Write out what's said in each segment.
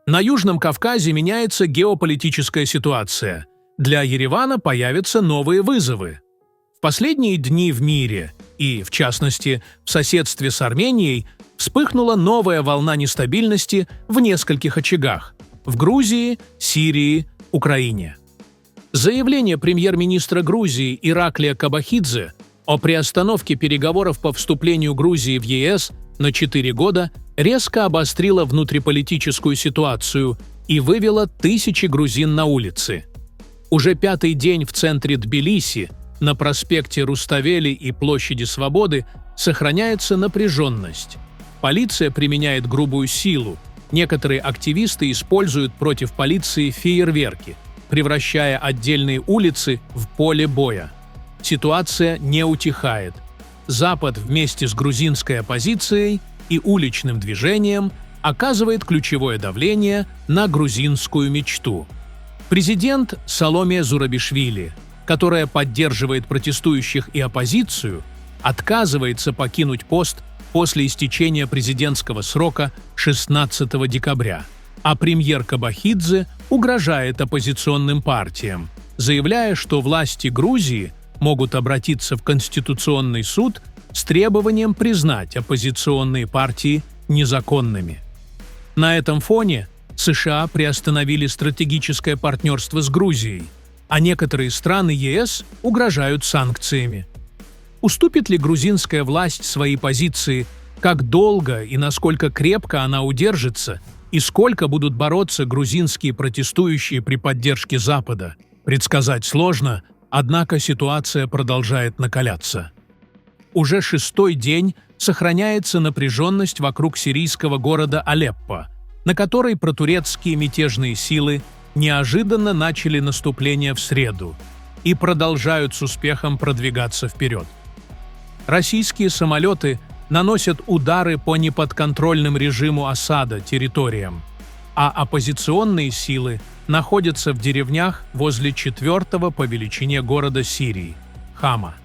На Южном Кавказе меняется геополитическая ситуация. Для Еревана появятся новые вызовы. В последние дни в мире, и, в частности, в соседстве с Арменией, вспыхнула новая волна нестабильности в нескольких очагах – в Грузии, Сирии, Украине. Заявление премьер-министра Грузии Ираклия Кобахидзе о приостановке переговоров по вступлению Грузии в ЕС на 4 года резко обострило внутриполитическую ситуацию и вывело тысячи грузин на улицы. Уже 5-й день в центре Тбилиси, на проспекте Руставели и площади Свободы, сохраняется напряженность. Полиция применяет грубую силу, некоторые активисты используют против полиции фейерверки, превращая отдельные улицы в поле боя. Ситуация не утихает. Запад вместе с грузинской оппозицией и уличным движением оказывает ключевое давление на грузинскую мечту. Президент Саломе Зурабишвили, которая поддерживает протестующих и оппозицию, отказывается покинуть пост после истечения президентского срока 16 декабря, а премьер Кобахидзе угрожает оппозиционным партиям, заявляя, что власти Грузии могут обратиться в Конституционный суд с требованием признать оппозиционные партии незаконными. На этом фоне США приостановили стратегическое партнерство с Грузией, а некоторые страны ЕС угрожают санкциями. Уступит ли грузинская власть свои позиции, как долго и насколько крепко она удержится, и сколько будут бороться грузинские протестующие при поддержке Запада, предсказать сложно, однако ситуация продолжает накаляться. Уже 6-й день сохраняется напряженность вокруг сирийского города Алеппо, на который протурецкие мятежные силы неожиданно начали наступление в среду и продолжают с успехом продвигаться вперед. Российские самолеты наносят удары по неподконтрольным режиму Асада территориям, а оппозиционные силы находятся в деревнях возле 4-го по величине города Сирии – Хама.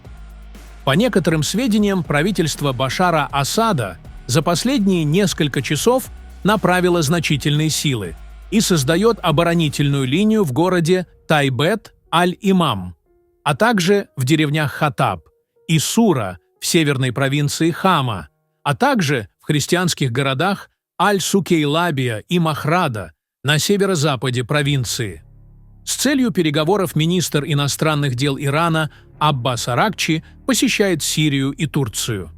По некоторым сведениям, правительство Башара Асада за последние несколько часов направило значительные силы и создает оборонительную линию в городе Тайбет-аль-Имам, а также в деревнях Хатаб и Сура в северной провинции Хама, а также в христианских городах Аль-Сукейлабия и Махрада на северо-западе провинции. С целью переговоров министр иностранных дел Ирана Аббас Аракчи посещает Сирию и Турцию.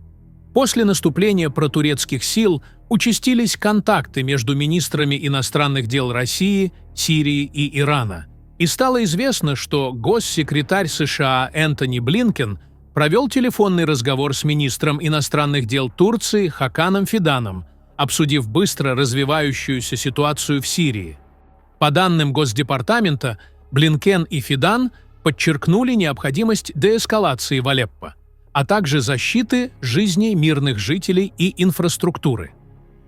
После наступления протурецких сил участились контакты между министрами иностранных дел России, Сирии и Ирана, и стало известно, что госсекретарь США Энтони Блинкен провел телефонный разговор с министром иностранных дел Турции Хаканом Фиданом, обсудив быстро развивающуюся ситуацию в Сирии. По данным Госдепартамента, Блинкен и Фидан подчеркнули необходимость деэскалации в Алеппо, а также защиты жизней мирных жителей и инфраструктуры.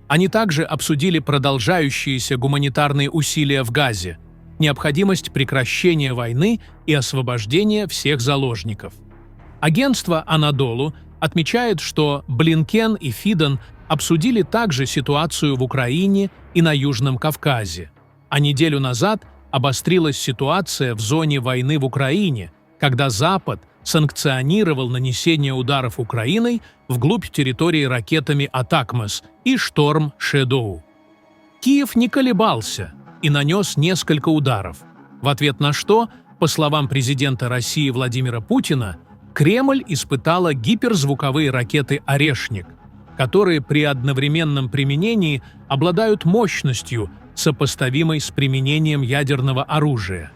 Они также обсудили продолжающиеся гуманитарные усилия в Газе, необходимость прекращения войны и освобождения всех заложников. Агентство «Анадолу» отмечает, что Блинкен и Фидан обсудили также ситуацию в Украине и на Южном Кавказе, а неделю назад обострилась ситуация в зоне войны в Украине, когда Запад санкционировал нанесение ударов Украиной вглубь территории ракетами «Атакмс» и «Шторм Шэдоу». Киев не колебался и нанес несколько ударов, в ответ на что, по словам президента России Владимира Путина, Кремль испытала гиперзвуковые ракеты «Орешник», которые при одновременном применении обладают мощностью, сопоставимой с применением ядерного оружия.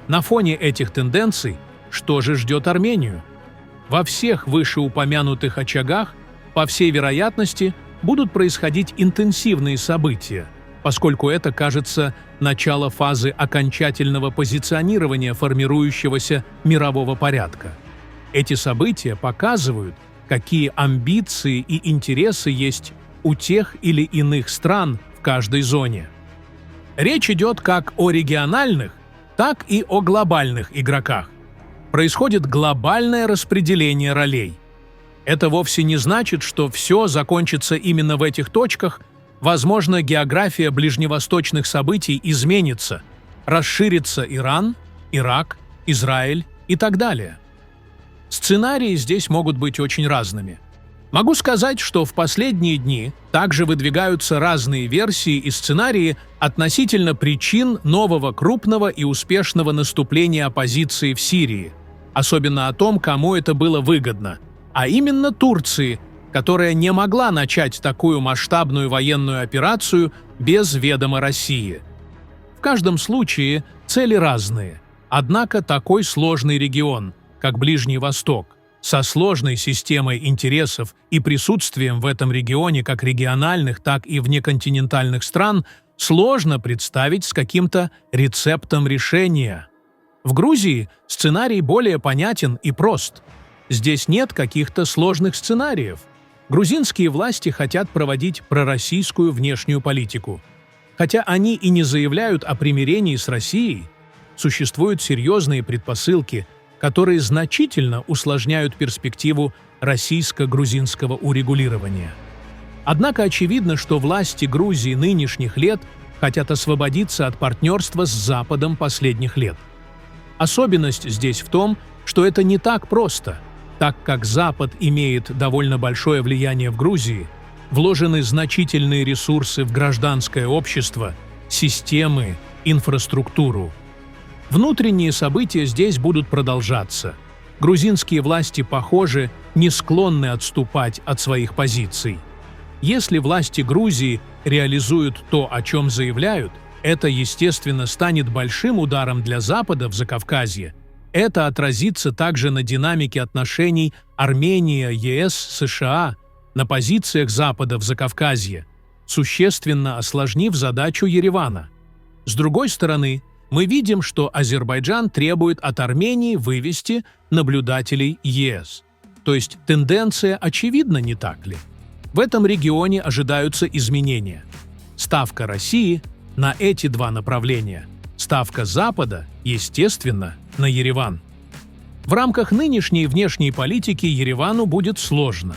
На фоне этих тенденций что же ждет Армению? Во всех вышеупомянутых очагах, по всей вероятности, будут происходить интенсивные события, поскольку это, кажется, начало фазы окончательного позиционирования формирующегося мирового порядка. Эти события показывают, какие амбиции и интересы есть у тех или иных стран в каждой зоне. Речь идет как о региональных, так и о глобальных игроках. Происходит глобальное распределение ролей. Это вовсе не значит, что все закончится именно в этих точках. Возможно, география ближневосточных событий изменится, расширится Иран, Ирак, Израиль и так далее. Сценарии здесь могут быть очень разными. Могу сказать, что в последние дни также выдвигаются разные версии и сценарии относительно причин нового крупного и успешного наступления оппозиции в Сирии, особенно о том, кому это было выгодно, а именно Турции, которая не могла начать такую масштабную военную операцию без ведома России. В каждом случае цели разные, однако такой сложный регион, как Ближний Восток, со сложной системой интересов и присутствием в этом регионе как региональных, так и внеконтинентальных стран, сложно представить с каким-то рецептом решения. В Грузии сценарий более понятен и прост. Здесь нет каких-то сложных сценариев. Грузинские власти хотят проводить пророссийскую внешнюю политику. Хотя они и не заявляют о примирении с Россией, существуют серьезные предпосылки, которые значительно усложняют перспективу российско-грузинского урегулирования. Однако очевидно, что власти Грузии нынешних лет хотят освободиться от партнерства с Западом последних лет. Особенность здесь в том, что это не так просто, так как Запад имеет довольно большое влияние в Грузии, вложены значительные ресурсы в гражданское общество, системы, инфраструктуру. Внутренние события здесь будут продолжаться. Грузинские власти, похоже, не склонны отступать от своих позиций. Если власти Грузии реализуют то, о чем заявляют, это, естественно, станет большим ударом для Запада в Закавказье. Это отразится также на динамике отношений Армения, ЕС, США, на позициях Запада в Закавказье, существенно осложнив задачу Еревана. С другой стороны, мы видим, что Азербайджан требует от Армении вывести наблюдателей ЕС. То есть тенденция очевидна, не так ли? В этом регионе ожидаются изменения. Ставка России на эти два направления. Ставка Запада, естественно, на Ереван. В рамках нынешней внешней политики Еревану будет сложно.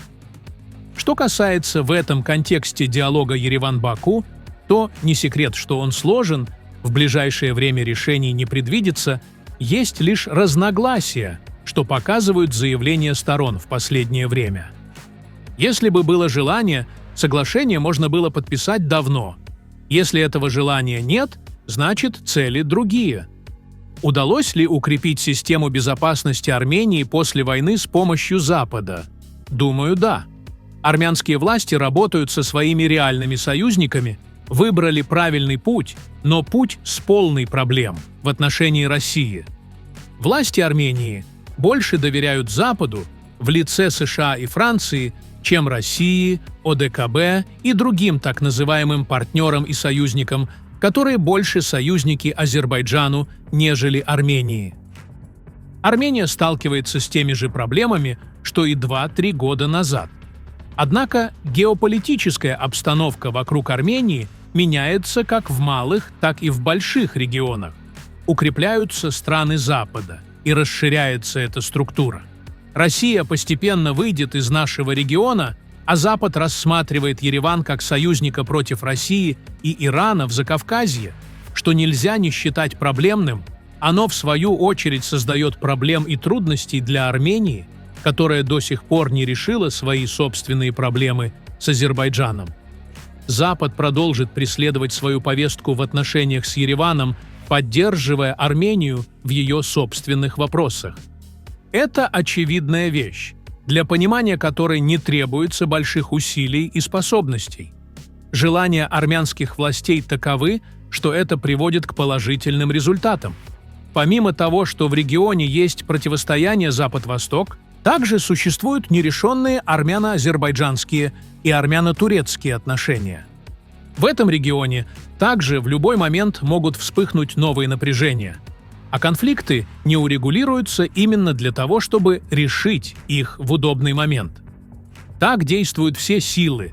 Что касается в этом контексте диалога Ереван-Баку, то не секрет, что он сложен, в ближайшее время решений не предвидится, есть лишь разногласия, что показывают заявления сторон в последнее время. Если бы было желание, соглашение можно было подписать давно. Если этого желания нет, значит, цели другие. Удалось ли укрепить систему безопасности Армении после войны с помощью Запада? Думаю, да. Армянские власти работают со своими реальными союзниками, выбрали правильный путь, но путь с полной проблем в отношении России. Власти Армении больше доверяют Западу в лице США и Франции, чем России, ОДКБ и другим так называемым партнерам и союзникам, которые больше союзники Азербайджану, нежели Армении. Армения сталкивается с теми же проблемами, что и 2-3 года назад. Однако геополитическая обстановка вокруг Армении меняется как в малых, так и в больших регионах. Укрепляются страны Запада, и расширяется эта структура. Россия постепенно выйдет из нашего региона, а Запад рассматривает Ереван как союзника против России и Ирана в Закавказье, что нельзя не считать проблемным. Оно, в свою очередь, создает проблем и трудностей для Армении, которая до сих пор не решила свои собственные проблемы с Азербайджаном. Запад продолжит преследовать свою повестку в отношениях с Ереваном, поддерживая Армению в ее собственных вопросах. Это очевидная вещь, для понимания которой не требуется больших усилий и способностей. Желания армянских властей таковы, что это приводит к положительным результатам. Помимо того, что в регионе есть противостояние Запад-Восток, также существуют нерешенные армяно-азербайджанские и армяно-турецкие отношения. В этом регионе также в любой момент могут вспыхнуть новые напряжения, а конфликты не урегулируются именно для того, чтобы решить их в удобный момент. Так действуют все силы.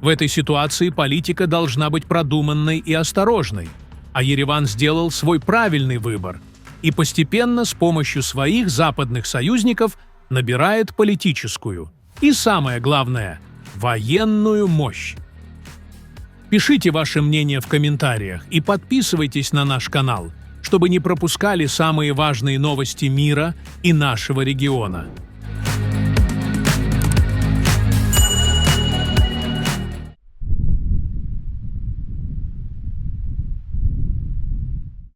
В этой ситуации политика должна быть продуманной и осторожной, а Ереван сделал свой правильный выбор и постепенно с помощью своих западных союзников набирает политическую и, самое главное, военную мощь. Пишите ваше мнение в комментариях и подписывайтесь на наш канал, чтобы не пропускали самые важные новости мира и нашего региона.